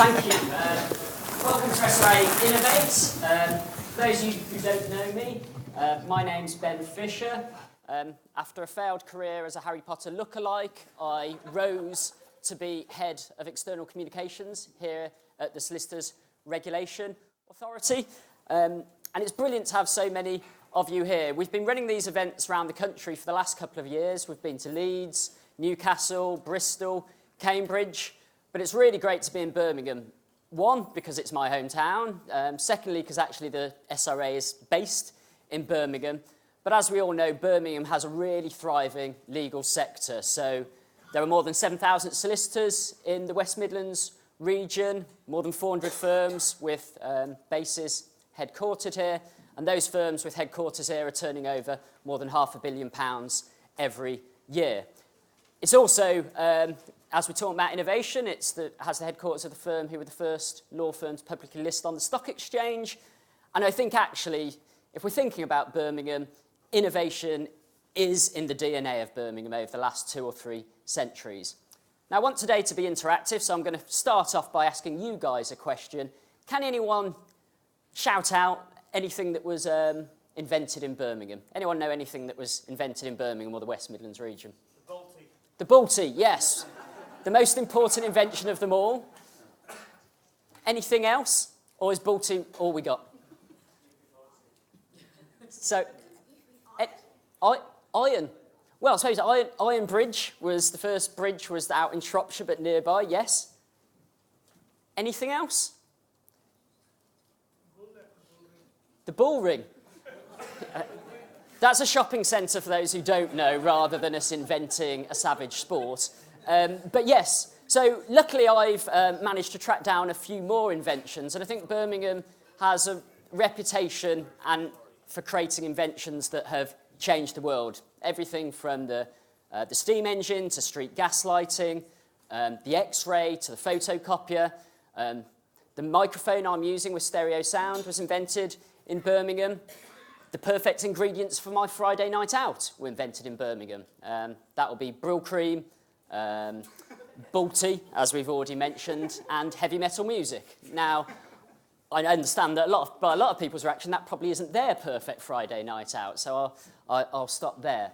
Thank you. Welcome to SRA Innovate. For those of you who don't know me, my name's Ben Fisher. After a failed career as a Harry Potter lookalike, I rose to be head of external communications here at the Solicitors Regulation Authority. And it's brilliant to have so many of you here. We've been running these events around the country for the last couple of years. We've been to Leeds, Newcastle, Bristol, Cambridge, but it's really great to be in Birmingham. One, because it's my hometown. Secondly, because actually the SRA is based in Birmingham. But as we all know, Birmingham has a really thriving legal sector. So there are more than 7,000 solicitors in the West Midlands region, more than 400 firms with bases headquartered here. And those firms with headquarters here are turning over more than £500 million every year. It's also, as we're talking about innovation, has the headquarters of the firm who were the first law firm to publicly list on the stock exchange. And I think actually, if we're thinking about Birmingham, innovation is in the DNA of Birmingham over the last 2 or 3 centuries. Now, I want today to be interactive, so I'm going to start off by asking you guys a question. Can anyone shout out anything that was invented in Birmingham? Anyone know anything that was invented in Birmingham or the West Midlands region? The Balti. The Balti, yes. The most important invention of them all. Anything else? Or is Balti all we got? So, iron. Well, I suppose Iron Bridge was the first bridge was out in Shropshire, but nearby, yes. Anything else? The bull ring. That's a shopping centre for those who don't know, rather than us inventing a savage sport. But yes, so luckily I've managed to track down a few more inventions, and I think Birmingham has a reputation for creating inventions that have changed the world. Everything from the steam engine to street gas lighting, the X-ray to the photocopier. The microphone I'm using with stereo sound was invented in Birmingham. The perfect ingredients for my Friday night out were invented in Birmingham. That will be Brill cream, Balti, as we've already mentioned, and heavy metal music. Now, I understand that by a lot of people's reaction, that probably isn't their perfect Friday night out, so I'll stop there.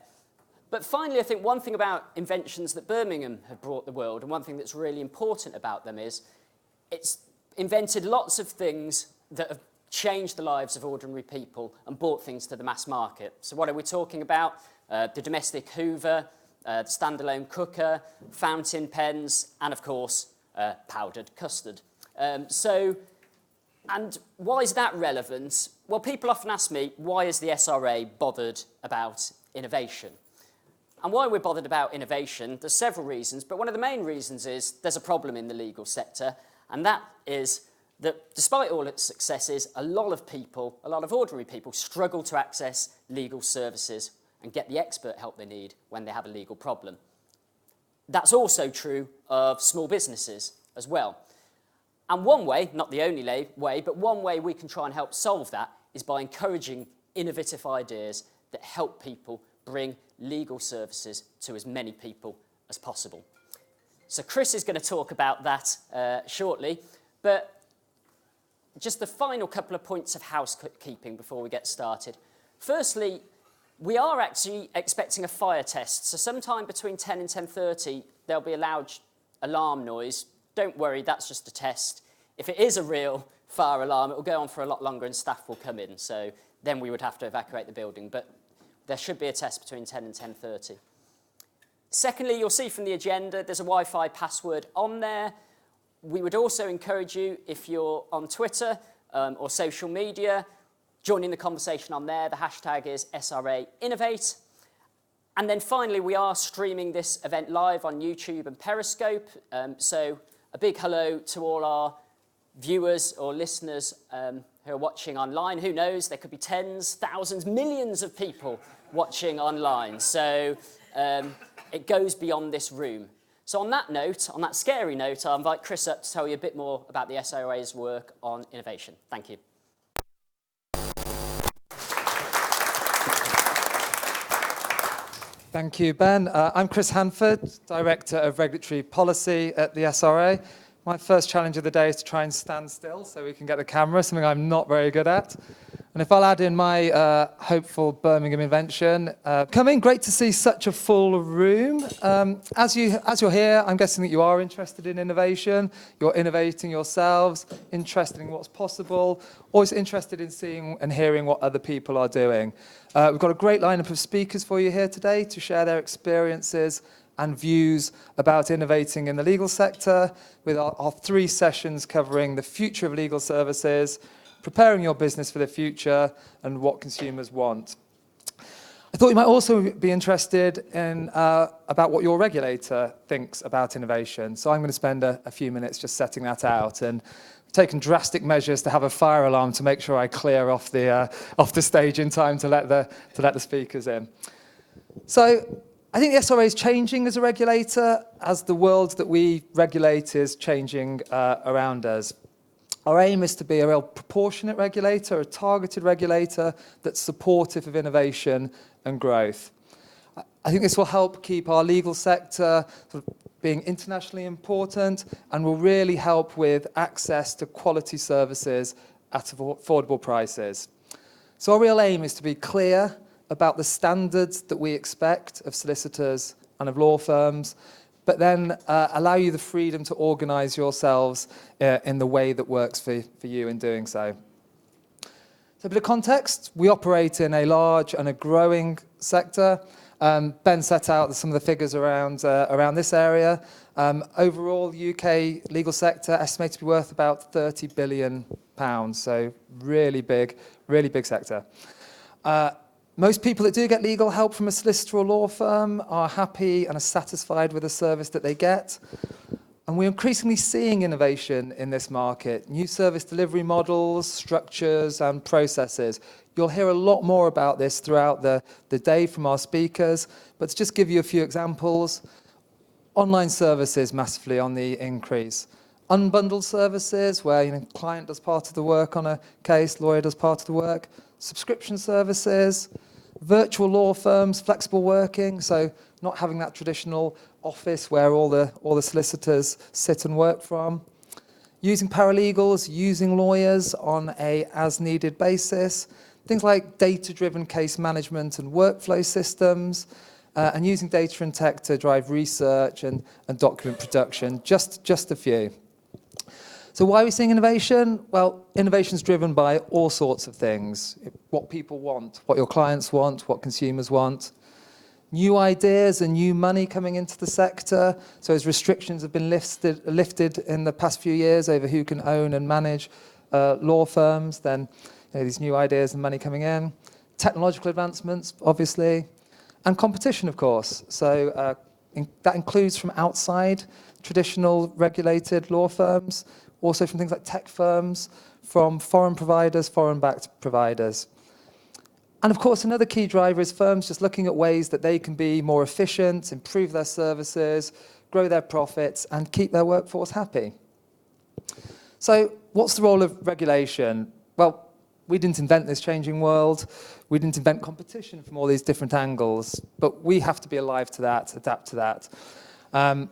But finally, I think one thing about inventions that Birmingham have brought the world, and one thing that's really important about them is it's invented lots of things that have changed the lives of ordinary people and brought things to the mass market. So what are we talking about? The domestic Hoover, the standalone cooker, fountain pens, and of course, powdered custard. And why is that relevant? Well, people often ask me, why is the SRA bothered about innovation? And why we're bothered about innovation, there's several reasons, but one of the main reasons is there's a problem in the legal sector, and that is that despite all its successes, a lot of ordinary people struggle to access legal services and get the expert help they need when they have a legal problem. That's also true of small businesses as well. And one way, not the only way, but one way we can try and help solve that is by encouraging innovative ideas that help people bring legal services to as many people as possible. So Chris is going to talk about that shortly, but just the final couple of points of housekeeping before we get started. Firstly, we are actually expecting a fire test. So sometime between 10 and 10:30, there'll be a loud alarm noise. Don't worry, that's just a test. If it is a real fire alarm, it will go on for a lot longer and staff will come in. So then we would have to evacuate the building. But there should be a test between 10 and 10:30. Secondly, you'll see from the agenda, there's a Wi-Fi password on there. We would also encourage you, if you're on Twitter or social media, joining the conversation on there. The hashtag is SRA Innovate. And then finally, we are streaming this event live on YouTube and Periscope. So a big hello to all our viewers or listeners who are watching online. Who knows, there could be tens, thousands, millions of people watching online. So it goes beyond this room. So on that note, on that scary note, I'll invite Chris up to tell you a bit more about the SRA's work on innovation. Thank you. Thank you, Ben. I'm Chris Hanford, Director of Regulatory Policy at the SRA. My first challenge of the day is to try and stand still so we can get the camera, something I'm not very good at. And if I'll add in my hopeful Birmingham invention, great to see such a full room. As you're here, I'm guessing that you are interested in innovation, you're innovating yourselves, interested in what's possible, always interested in seeing and hearing what other people are doing. We've got a great lineup of speakers for you here today to share their experiences and views about innovating in the legal sector, with our 3 sessions covering the future of legal services, preparing your business for the future, and what consumers want. I thought you might also be interested in about what your regulator thinks about innovation. So I'm going to spend a few minutes just setting that out, and taken drastic measures to have a fire alarm to make sure I clear off the stage in time to let the speakers in. So I think the SRA is changing as a regulator, as the world that we regulate is changing around us. Our aim is to be a real proportionate regulator, a targeted regulator that's supportive of innovation and growth. I think this will help keep our legal sector sort of being internationally important, and will really help with access to quality services at affordable prices. So our real aim is to be clear about the standards that we expect of solicitors and of law firms, but then allow you the freedom to organise yourselves in the way that works for you in doing so. So a bit of context, we operate in a large and a growing sector. Ben set out some of the figures around this area. Overall, the UK legal sector estimated to be worth about £30 billion, so really big sector. Most people that do get legal help from a solicitor or law firm are happy and are satisfied with the service that they get. And we're increasingly seeing innovation in this market, new service delivery models, structures and processes. You'll hear a lot more about this throughout the day from our speakers, but to just give you a few examples, online services massively on the increase. Unbundled services where client does part of the work on a case, lawyer does part of the work. Subscription services, virtual law firms, flexible working, so not having that traditional office where all the solicitors sit and work from. Using paralegals, using lawyers on a as-needed basis. Things like data-driven case management and workflow systems, and using data and tech to drive research and document production, just a few. So why are we seeing innovation? Well, innovation is driven by all sorts of things. What people want, what your clients want, what consumers want. New ideas and new money coming into the sector. So as restrictions have been lifted in the past few years over who can own and manage law firms, then these new ideas and money coming in. Technological advancements, obviously. And competition, of course. So that includes from outside traditional regulated law firms, also from things like tech firms, from foreign providers, foreign-backed providers. And of course, another key driver is firms just looking at ways that they can be more efficient, improve their services, grow their profits, and keep their workforce happy. So what's the role of regulation? Well, we didn't invent this changing world. We didn't invent competition from all these different angles, but we have to be alive to that, adapt to that.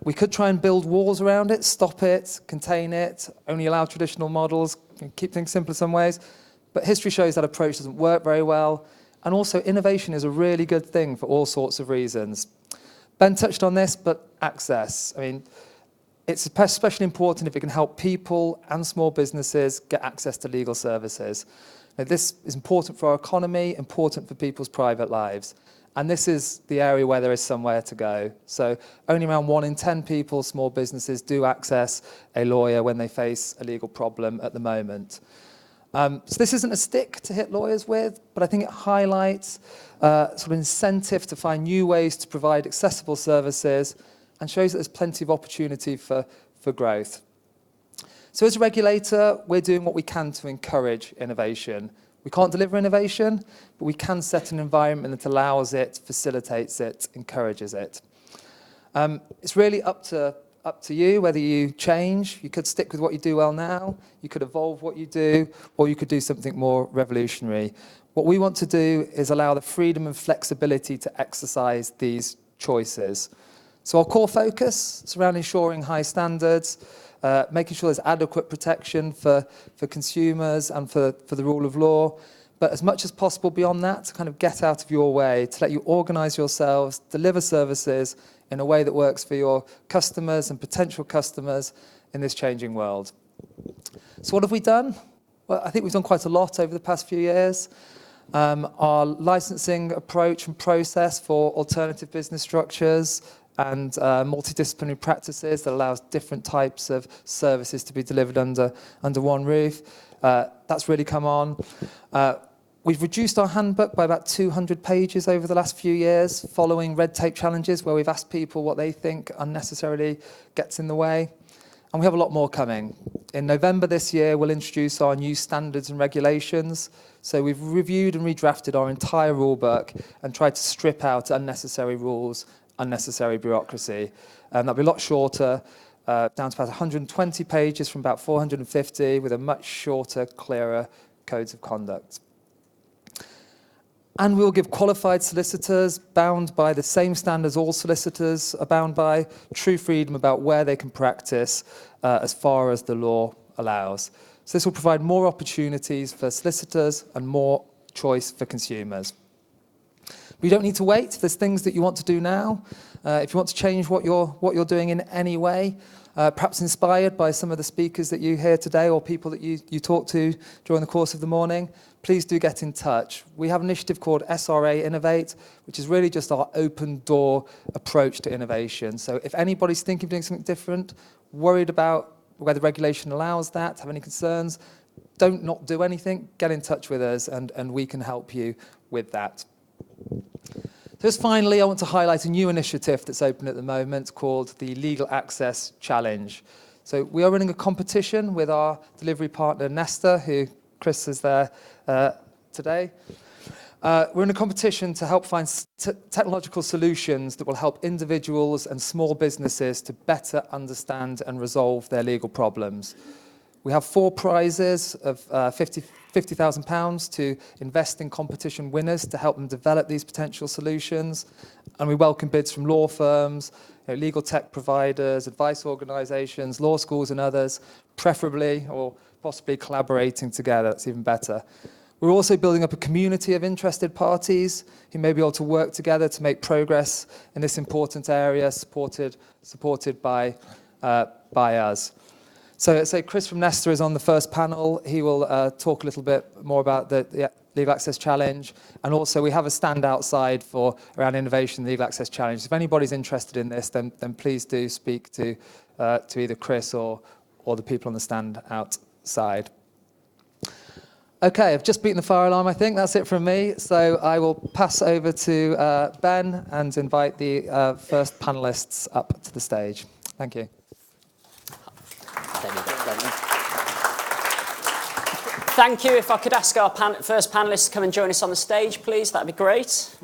We could try and build walls around it, stop it, contain it, only allow traditional models, keep things simple in some ways. But history shows that approach doesn't work very well. And also, innovation is a really good thing for all sorts of reasons. Ben touched on this, but access. I mean, it's especially important if it can help people and small businesses get access to legal services. Now, this is important for our economy, important for people's private lives. And this is the area where there is somewhere to go. So only around 1 in 10 people, small businesses, do access a lawyer when they face a legal problem at the moment. So this isn't a stick to hit lawyers with, but I think it highlights sort of incentive to find new ways to provide accessible services and shows that there's plenty of opportunity for growth. So as a regulator, we're doing what we can to encourage innovation. We can't deliver innovation, but we can set an environment that allows it, facilitates it, encourages it. It's really up to you whether you change. You could stick with what you do well now, you could evolve what you do, or you could do something more revolutionary. What we want to do is allow the freedom and flexibility to exercise these choices. So our core focus is around ensuring high standards, making sure there's adequate protection for consumers and for the rule of law. But as much as possible beyond that, to kind of get out of your way, to let you organise yourselves, deliver services in a way that works for your customers and potential customers in this changing world. So what have we done? Well, I think we've done quite a lot over the past few years. Our licensing approach and process for alternative business structures and multidisciplinary practices that allows different types of services to be delivered under one roof. That's really come on. We've reduced our handbook by about 200 pages over the last few years, following red tape challenges where we've asked people what they think unnecessarily gets in the way. And we have a lot more coming. In November this year, we'll introduce our new standards and regulations. So we've reviewed and redrafted our entire rule book and tried to strip out unnecessary rules, unnecessary bureaucracy. And that'll be a lot shorter, down to about 120 pages from about 450, with a much shorter, clearer codes of conduct. And we'll give qualified solicitors, bound by the same standards all solicitors are bound by, true freedom about where they can practice as far as the law allows. So this will provide more opportunities for solicitors and more choice for consumers. But you don't need to wait. If there's things that you want to do now, if you want to change what you're doing in any way, perhaps inspired by some of the speakers that you hear today or people that you talk to during the course of the morning, please do get in touch. We have an initiative called SRA Innovate, which is really just our open door approach to innovation. So if anybody's thinking of doing something different, worried about whether regulation allows that, have any concerns, don't not do anything, get in touch with us and we can help you with that. Just finally, I want to highlight a new initiative that's open at the moment called the Legal Access Challenge. So we are running a competition with our delivery partner Nesta, who Chris is there today. We're in a competition to help find technological solutions that will help individuals and small businesses to better understand and resolve their legal problems. We have 4 prizes of £50,000 to invest in competition winners to help them develop these potential solutions. And we welcome bids from law firms, legal tech providers, advice organisations, law schools and others, preferably or possibly collaborating together. That's even better. We're also building up a community of interested parties who may be able to work together to make progress in this important area, supported by us. So Chris from Nesta is on the first panel. He will talk a little bit more about the Legal Access Challenge. And also we have a stand outside around innovation, the Legal Access Challenge. If anybody's interested in this, then please do speak to either Chris or the people on the stand outside. Okay, I've just beaten the fire alarm, I think. That's it from me. So I will pass over to Ben and invite the first panellists up to the stage. Thank you. Thank you. If I could ask our first panellists to come and join us on the stage, please, that'd be great.